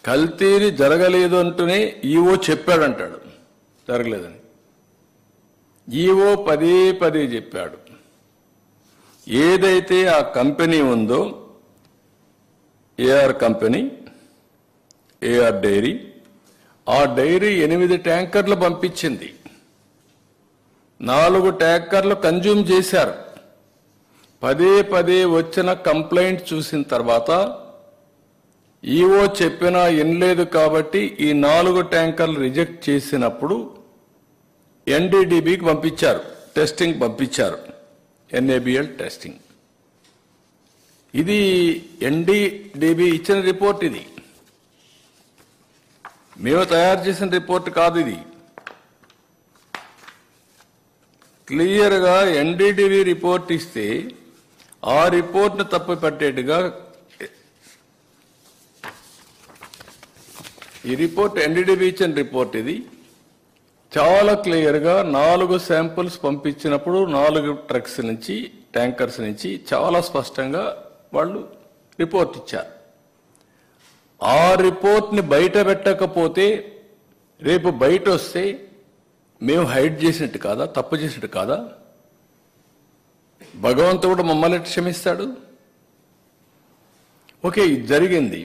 కల్తీ జరగలేదు అంటూనే ఈవో చెప్పాడంటాడు, జరగలేదని. ఈవో పదే పదే చెప్పాడు. ఏదైతే ఆ కంపెనీ ఉందో, ఏఆర్ కంపెనీ, ఏఆర్ డైరీ, ఆ డైరీ 8 ట్యాంకర్లు పంపించింది. 4 ట్యాంకర్లు కన్జ్యూమ్ చేశారు. పదే పదే వచ్చిన కంప్లైంట్ చూసిన తర్వాత ఈవో చెప్పినా వినలేదు కాబట్టి ఈ 4 ట్యాంకర్లు రిజెక్ట్ చేసినప్పుడు ఎన్డీడీబీకి పంపించారు, టెస్టింగ్ పంపించారు, ఎన్ఏబిఎల్ టెస్టింగ్. ఇది ఎన్డీడీబీ ఇచ్చిన రిపోర్ట్, ఇది మేము తయారు చేసిన రిపోర్ట్ కాదు. ఇది క్లియర్గా ఎన్డీడీబీ రిపోర్ట్ ఇస్తే ఆ రిపోర్ట్ను తప్పుపట్టేట్టుగా ఈ రిపోర్ట్ ఎన్డీడీబీ ఇచ్చిన రిపోర్ట్ ఇది చాలా క్లియర్గా 4 శాంపుల్స్ పంపించినప్పుడు 4 ట్రక్స్ నుంచి, ట్యాంకర్స్ నుంచి చాలా స్పష్టంగా వాళ్ళు రిపోర్ట్ ఇచ్చారు. ఆ రిపోర్ట్ని బయట పెట్టకపోతే రేపు బయట వస్తే మేము హైడ్ చేసినట్టు కాదా, తప్పు చేసినట్టు కాదా? భగవంతుడు మమ్మల్ని క్షమిస్తాడు? ఓకే, ఇది జరిగింది.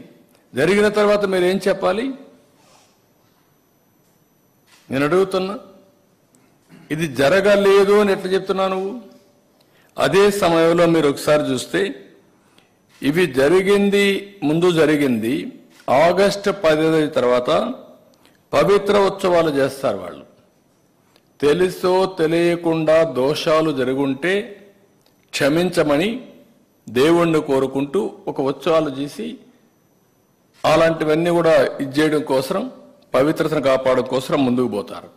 జరిగిన తర్వాత మీరేం చెప్పాలి? నేను అడుగుతున్నా, ఇది జరగలేదు అని ఎట్లా చెప్తున్నా నువ్వు? అదే సమయంలో మీరు ఒకసారి చూస్తే ఇవి జరిగింది, ముందు జరిగింది ఆగస్టు 10 తర్వాత పవిత్ర ఉత్సవాలు చేస్తారు వాళ్ళు. తెలుసో తెలియకుండా దోషాలు జరుగుంటే క్షమించమని దేవుణ్ణి కోరుకుంటూ ఒక ఉత్సవాలు చేసి అలాంటివన్నీ కూడా ఇచ్చేయడం కోసం, పవిత్రతను కాపాడడం కోసం ముందుకు పోతారు.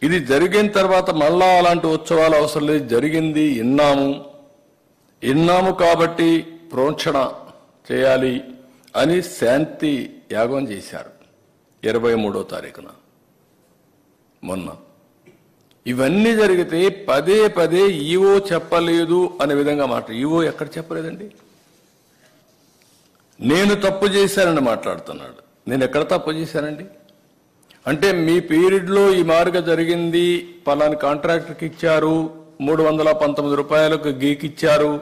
ఇది జరిగిన తర్వాత మళ్ళా అలాంటి ఉత్సవాలు అవసరం లేదు, జరిగింది విన్నాము కాబట్టి ప్రోక్షణ చేయాలి అని శాంతి యాగం చేశారు 23వ తారీఖున మొన్న. ఇవన్నీ జరిగితే పదే పదే ఈవో చెప్పలేదు అనే విధంగా ఈవో ఎక్కడ చెప్పలేదండి? నేను తప్పు చేశానని మాట్లాడుతున్నాడు. నేను ఎక్కడ తప్పు చేశానండి? అంటే మీ పీరియడ్లో ఈ మార్గం జరిగింది, పలాని కాంట్రాక్టర్కి ఇచ్చారు, 319 రూపాయలకు గీకిచ్చారు,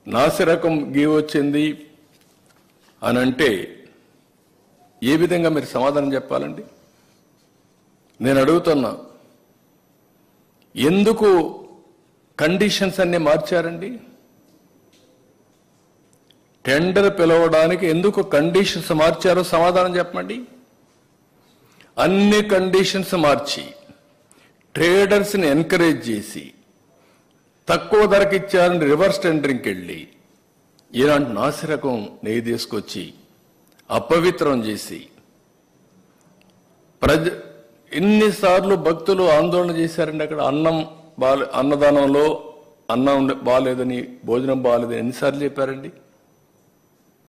నాసిరకం గీ వచ్చింది అని అంటే ఏ విధంగా మీరు సమాధానం చెప్పాలండి? నేను అడుగుతున్నా, ఎందుకు కండిషన్స్ అన్ని మార్చారండి? టెండర్ పిలవడానికి ఎందుకు కండిషన్స్ మార్చారో సమాధానం చెప్పండి. అన్ని కండిషన్స్ మార్చి ట్రేడర్స్ని ఎంకరేజ్ చేసి తక్కువ ధరకు ఇచ్చారని రివర్స్ టెండరింగ్కి వెళ్ళి ఇలాంటి నాసిరకం నెయ్యి తీసుకొచ్చి అపవిత్రం చేసి ఎన్నిసార్లు భక్తులు ఆందోళన చేశారండి. అక్కడ అన్నదానంలో అన్నం బాగాలేదని, భోజనం బాగాలేదని ఎన్నిసార్లు చెప్పారండి?